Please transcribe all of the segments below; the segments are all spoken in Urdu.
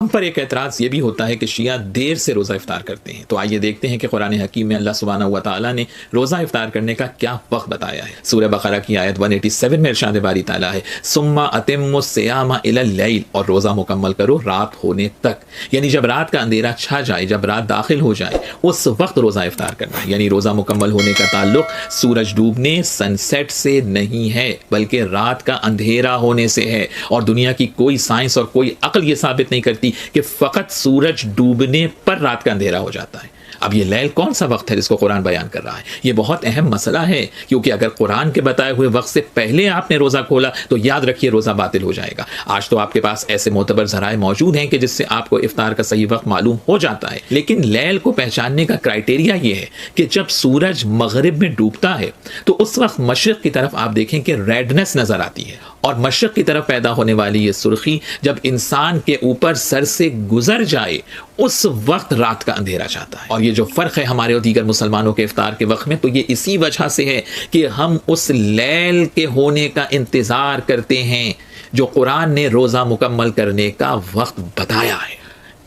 پر ایک اعتراض یہ بھی ہوتا ہے کہ شیعہ دیر سے روزہ افطار کرتے ہیں، تو آئیے دیکھتے ہیں کہ قرآن حکیم میں اللہ سبحانہ و تعالیٰ نے روزہ افطار کرنے کا کیا وقت بتایا ہے۔ سورہ بقرہ کی آیت 187 میں ارشاد باری تعالیٰ ہے ثم اتموا الصیام الی اللیل، اور روزہ مکمل کرو رات ہونے تک، یعنی جب رات کا اندھیرا چھا جائے، جب رات داخل ہو جائے اس وقت روزہ افطار کرنا ہے۔ یعنی روزہ مکمل ہونے کا تعلق سورج ڈوبنے سن سیٹ سے نہیں ہے، بلکہ رات کا اندھیرا ہونے سے ہے، اور دنیا کی کوئی سائنس اور کوئی عقل یہ ثابت نہیں کرتی کہ فقط سورج ڈوبنے پر رات کا اندھیرا ہو جاتا ہے۔ اب یہ لیل کون سا وقت ہے جس کو قرآن بیان کر رہا ہے؟ یہ بہت اہم مسئلہ ہے، کیونکہ اگر قرآن کے بتائے ہوئے وقت سے پہلے آپ نے روزہ کھولا تو یاد رکھیے روزہ باطل ہو جائے گا۔ آج تو آپ کے پاس ایسے معتبر ذرائع موجود ہیں کہ جس سے آپ کو افطار کا صحیح وقت معلوم ہو جاتا ہے، لیکن لیل کو پہچاننے کا کرائٹیریا یہ ہے کہ جب سورج مغرب میں ڈوبتا ہے تو اس وقت مشرق کی طرف آپ دیکھیں کہ ریڈنس نظر آتی ہے، اور مشرق کی طرف پیدا ہونے والی یہ سرخی جب انسان کے اوپر سر سے گزر جائے اس وقت رات کا اندھیرا چاہتا ہے۔ اور یہ جو فرق ہے ہمارے اور دیگر مسلمانوں کے افطار کے وقت میں، تو یہ اسی وجہ سے ہے کہ ہم اس لیل کے ہونے کا انتظار کرتے ہیں جو قرآن نے روزہ مکمل کرنے کا وقت بتایا ہے۔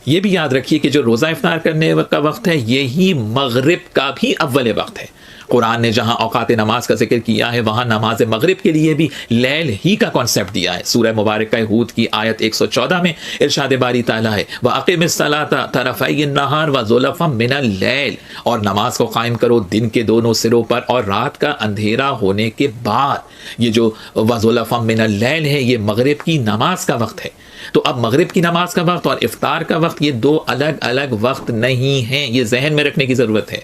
یہ بھی یاد رکھیے کہ جو روزہ افطار کرنے کا وقت ہے یہی مغرب کا بھی اول وقت ہے۔ قرآن نے جہاں اوقات نماز کا ذکر کیا ہے وہاں نماز مغرب کے لیے بھی لیل ہی کا کانسیپٹ دیا ہے۔ سورہ مبارکہ ہود کی آیت 114 میں ارشاد باری تعالیٰ ہے وَأَقِمِ الصَّلَاةَ طَرَفَيِ النَّهَارِ وَزُلَفًا مِنَ اللَّيْلِ، اور نماز کو قائم کرو دن کے دونوں سروں پر اور رات کا اندھیرا ہونے کے بعد۔ یہ جو وَزُلَفًا مِنَ اللَّيْلِ ہے یہ مغرب کی نماز کا وقت ہے۔ تو اب مغرب کی نماز کا وقت اور افطار کا وقت یہ دو الگ الگ وقت نہیں ہیں، یہ ذہن میں رکھنے کی ضرورت ہے۔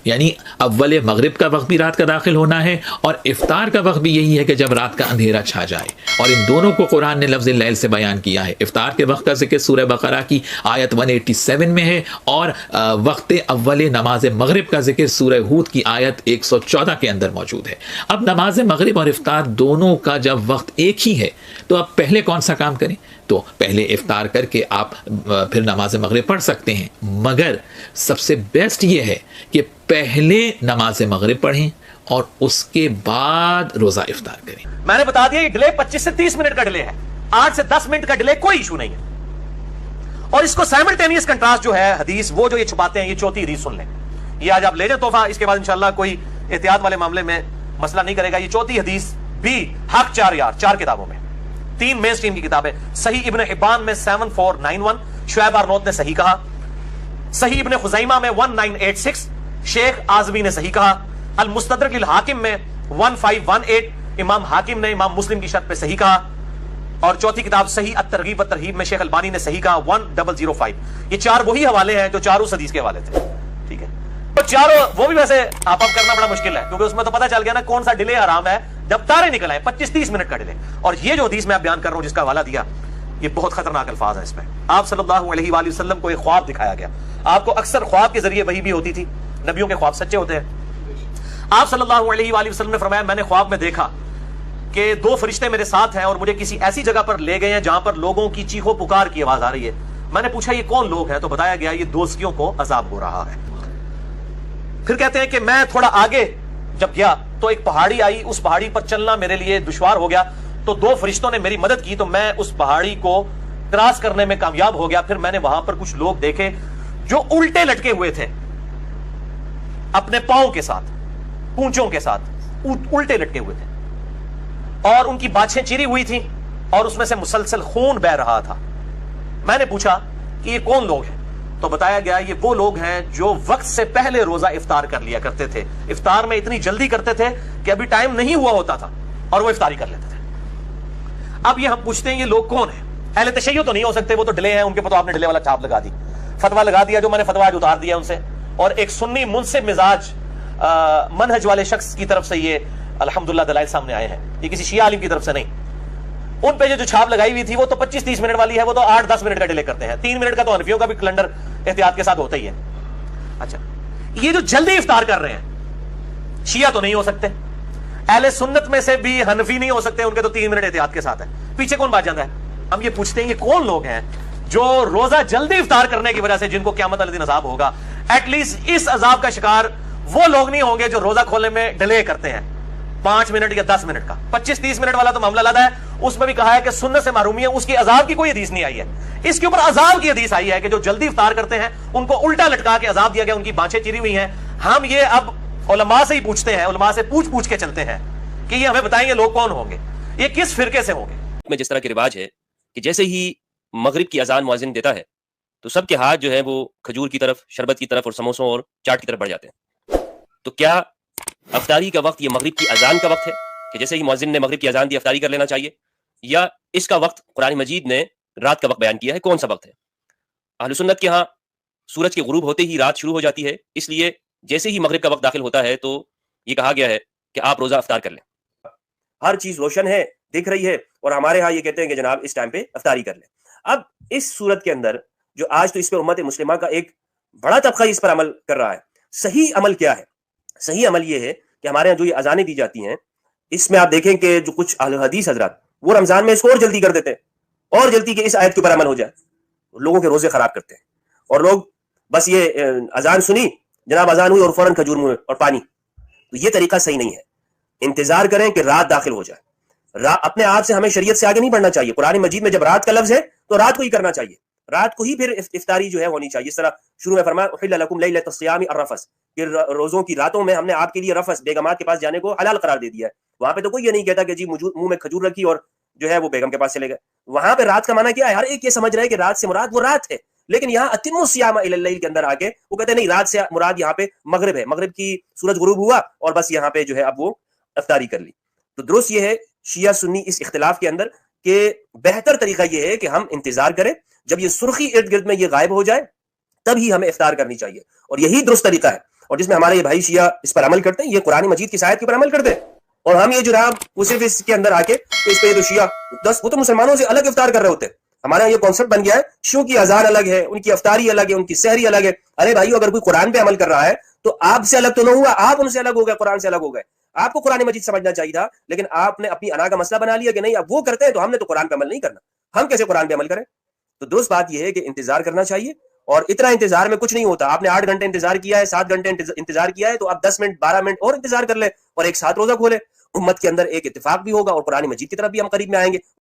یعنی اول مغرب کا وقت بھی رات کا داخل ہونا ہے اور افطار کا وقت بھی یہی ہے کہ جب رات کا اندھیرا چھا جائے، اور ان دونوں کو قرآن نے لفظ لیل سے بیان کیا ہے۔ افطار کے وقت کا ذکر سورہ بقرہ کی آیت 187 میں ہے، اور وقت اول نماز مغرب کا ذکر سورہ ہود کی آیت 114 کے اندر موجود ہے۔ اب نماز مغرب اور افطار دونوں کا جب وقت ایک ہی ہے تو اب پہلے کون سا کام کریں؟ تو پہلے افطار کر کے آپ پھر نماز مغرب پڑھ سکتے ہیں، مگر سب سے بیسٹ یہ ہے کہ پہلے نماز مغرب پڑھیں اور اس کے بعد روزہ افطار کریں۔ میں نے بتا دیا یہ ڈیلے 25 سے 30 منٹ کا ڈیلے ہے، 8 سے 10 منٹ کا ڈیلے کوئی ایشو نہیں ہے۔ اور اس کو سائملٹینیس کنٹراسٹ جو ہے حدیث وہ جو یہ چھپاتے ہیں، یہ چوتھی حدیث سن لیں، یہ آج آپ لے جائیں تحفہ، اس کے بعد انشاءاللہ کوئی احتیاط والے معاملے میں مسئلہ نہیں کرے گا۔ یہ چوتھی حدیث بھی حق 4 کتابوں میں، 3 مین سٹریم کی کتابیں، صحیح ابن حبان میں 7491، شعیب ارنوت نے صحیح کہا، صحیح ابن خزیمہ میں 1986، شیخ آزمی نے صحیح کہا، المستدرک للحاکم میں 1518، امام حاکم نے امام مسلم کی شرط پہ صحیح کہا، اور چوتھی کتاب صحیح الترغیب والترہیب میں شیخ البانی نے صحیح کہا 1005۔ یہ 4 وہی حوالے ہیں جو چاروں حدیث کے حوالے تھے، ٹھیک ہے؟ تو چاروں وہ بھی ویسے آپ کرنا بڑا مشکل ہے، کیونکہ اس میں تو پتہ چل گیا نا کون سا ڈیلے حرام ہے جب تارے نکل آئے، 25-30 منٹ کا ڈیلے۔ اور یہ جو حدیث میں آپ بیان کر رہا ہوں جس کا حوالہ دیا، یہ بہت خطرناک الفاظ ہیں اس میں۔ آپ صلی اللہ علیہ وآلہ وسلم کو ایک خواب دکھایا گیا، آپ کو اکثر خواب کے ذریعے وحی بھی ہوتی تھی، نبیوں کے خواب سچے ہوتے ہیں۔ آپ صلی اللہ علیہ وآلہ وسلم نے فرمایا میں نے خواب میں دیکھا کہ 2 فرشتے میرے ساتھ ہیں اور مجھے کسی ایسی جگہ پر لے گئے ہیں جہاں پر لوگوں کی چیخو پکار کی آواز آ رہی ہے۔ میں نے پوچھا یہ کون لوگ ہیں؟ تو بتایا گیا یہ دوزخیوں کو عذاب ہو رہا ہے۔ پھر کہتے ہیں کہ میں تھوڑا آگے جب گیا تو ایک پہاڑی آئی، اس پہاڑی پر چلنا میرے لیے دشوار ہو گیا، تو 2 فرشتوں نے میری مدد کی تو میں اس پہاڑی کو کراس کرنے میں کامیاب ہو گیا۔ پھر میں نے وہاں پر کچھ لوگ دیکھے جو الٹے لٹکے ہوئے تھے، اپنے پاؤں کے ساتھ، پونچوں کے ساتھ الٹے لٹکے ہوئے تھے، اور ان کی باچھیں چری ہوئی تھیں اور اس میں سے مسلسل خون بہ رہا تھا۔ میں نے پوچھا کہ یہ کون لوگ ہیں؟ تو بتایا گیا یہ وہ لوگ ہیں جو وقت سے پہلے روزہ افطار کر لیا کرتے تھے، افطار میں اتنی جلدی کرتے تھے کہ ابھی ٹائم نہیں ہوا ہوتا تھا اور وہ افطاری کر لیتے تھے۔ اب یہ ہم پوچھتے ہیں یہ لوگ کون ہیں؟ اہل تشیع تو نہیں ہو سکتے، وہ تو ڈلے ہیں، ان کے تو آپ نے ڈلے والا چھاپ لگا دی، فتوا لگا دیا جو میں نے فتوا آج اتار دیا ان سے، اور ایک سنی منصف مزاج منہج والے شخص کی طرف سے یہ الحمدللہ دلائل سامنے آئے ہیں، یہ کسی شیعہ عالم کی طرف سے نہیں۔ ان پہ جو چھاپ لگائی ہوئی تھی وہ تو 25-30 منٹ والی ہے، وہ تو 8-10 منٹ کا ڈیلے کرتے ہیں، 3 منٹ کا تو حنفیوں کا بھی کیلنڈر احتیاط کے ساتھ ہوتا ہی ہے۔ اچھا یہ جو جلدی افطار کر رہے ہیں شیعہ تو نہیں ہو سکتے، اہل سنت میں سے بھی حنفی نہیں ہو سکتے، ان کے تو 3 منٹ احتیاط کے ساتھ ہے۔ پیچھے کون بات جاتا ہے؟ ہم یہ پوچھتے ہیں یہ کون لوگ ہیں جو روزہ جلدی افطار کرنے کی وجہ سے جن کو قیامت والے دن عذاب ہوگا؟ ایٹ لیسٹ اس عذاب کا شکار وہ لوگ نہیں ہوں گے جو روزہ کھولنے میں ڈیلے کرتے ہیں 5 منٹ یا 10 منٹ کا۔ 25-30 منٹ والا تو معاملہ لگا ہے، اس میں بھی کہا ہے کہ سنت سے محرومی ہے، اس کی عذاب کی کوئی حدیث نہیں آئی ہے. اس کے اوپر عذاب کی حدیث آئی ہے کہ جو جلدی افطار کرتے ہیں ان کو الٹا لٹکا کے عذاب دیا گیا، ان کی بانچیں چری ہوئی ہیں. ہم یہ اب علماء سے ہی پوچھتے ہیں، علماء سے پوچھ کے چلتے ہیں کہ یہ ہمیں بتائیں گے لوگ کون ہوں گے، یہ کس فرقے سے ہوں گے. میں جس طرح کے رواج ہے کہ جیسے ہی مغرب کی اذان مؤذن دیتا ہے تو سب کے ہاتھ جو ہے وہ کھجور کی طرف، شربت کی طرف اور سموسوں اور چاٹ کی طرف بڑھ جاتے ہیں. تو کیا افطاری کا وقت یہ مغرب کی اذان کا وقت ہے کہ جیسے ہی مؤذن نے مغرب کی اذان دی افطاری کر لینا چاہیے، یا اس کا وقت قرآن مجید نے رات کا وقت بیان کیا ہے؟ کون سا وقت ہے؟ اہل سنت کے ہاں سورج کے غروب ہوتے ہی رات شروع ہو جاتی ہے، اس لیے جیسے ہی مغرب کا وقت داخل ہوتا ہے تو یہ کہا گیا ہے کہ آپ روزہ افطار کر لیں. ہر چیز روشن ہے، دکھ رہی ہے، اور ہمارے ہاں یہ کہتے ہیں کہ جناب اس ٹائم پہ افطاری کر لیں. اب اس صورت کے اندر جو آج تو اس پہ امت مسلمہ کا ایک بڑا طبقہ اس پر عمل کر رہا ہے. صحیح عمل کیا ہے؟ صحیح عمل یہ ہے کہ ہمارے یہاں جو یہ اذانیں دی جاتی ہیں اس میں آپ دیکھیں کہ جو کچھ اہل حدیث حضرات وہ رمضان میں اس کو اور جلدی کر دیتے ہیں، اور جلدی کہ اس آیت کے اوپر عمل ہو جائے، لوگوں کے روزے خراب کرتے ہیں. اور لوگ بس یہ اذان سنی، جناب اذان ہوئی اور فوراً کھجور منہ اور پانی. تو یہ طریقہ صحیح نہیں ہے. انتظار کریں کہ رات داخل ہو جائے. اپنے آپ سے ہمیں شریعت سے آگے نہیں بڑھنا چاہیے. قرآن مجید میں جب رات کا لفظ ہے تو رات کو ہی کرنا چاہیے، رات کو ہی پھر افطاری جو ہے ہونی چاہیے. اس طرح شروع میں فرمایا احل لکم لیلۃ الصیام الرفث، کہ روزوں کی راتوں میں ہم نے آپ کے لیے رفث، بیگمات کے پاس جانے کو حلال قرار دے دیا ہے. وہاں پہ تو کوئی یہ نہیں کہتا کہ جی منہ میں کھجور رکھی اور جو ہے وہ بیگم کے پاس چلے گئے. وہاں پہ رات کا معنی کیا ہے؟ ہر ایک یہ سمجھ رہا ہے کہ رات سے مراد وہ رات ہے، لیکن یہاں اتم الصیام الی اللیل کے اندر آ کے وہ کہتے ہیں نہیں، رات سے مراد یہاں پہ مغرب ہے، مغرب کی سورج غروب ہوا اور بس یہاں پہ جو ہے اب وہ افطاری کر لی. تو درست یہ ہے شیعہ سنی اس اختلاف کے اندر کہ بہتر طریقہ یہ ہے کہ ہم انتظار کریں، جب یہ سرخی ارد گرد میں یہ غائب ہو جائے تب ہی ہمیں افطار کرنی چاہیے. اور یہی درست طریقہ ہے، اور جس میں ہمارے یہ بھائی شیعہ اس پر عمل کرتے ہیں، یہ قرآن مجید کی آیت کے اوپر عمل کرتے ہیں. اور ہم یہ جناب وہ صرف اس کے اندر آ کے اس پہ تو شیعہ وہ تو مسلمانوں سے الگ افطار کر رہے ہوتے ہیں. ہمارا یہ کانسیپٹ بن گیا ہے شیعوں کی اذان الگ ہے، ان کی افطاری الگ ہے، ان کی سحری الگ ہے. ارے بھائیو، اگر کوئی قرآن پہ عمل کر رہا ہے تو آپ سے الگ تو نہ ہوا، آپ ان سے الگ ہو گئے، قرآن سے الگ ہو گئے. آپ کو قرآن مجید سمجھنا چاہیے تھا، لیکن آپ نے اپنی انا کا مسئلہ بنا لیا کہ نہیں اب وہ کرتے ہیں تو ہم نے تو قرآن پہ عمل نہیں کرنا، ہم کیسے قرآن پہ عمل کریں. تو درست بات یہ ہے کہ انتظار کرنا چاہیے، اور اتنا انتظار میں کچھ نہیں ہوتا. آپ نے 8 گھنٹے انتظار کیا ہے، 7 گھنٹے انتظار کیا ہے، تو اب 10 منٹ 12 منٹ اور انتظار کر لیں اور ایک ساتھ روزہ کھولے. امت کے اندر ایک اتفاق بھی ہوگا اور قرآن مجید کی طرف بھی ہم قریب میں آئیں گے.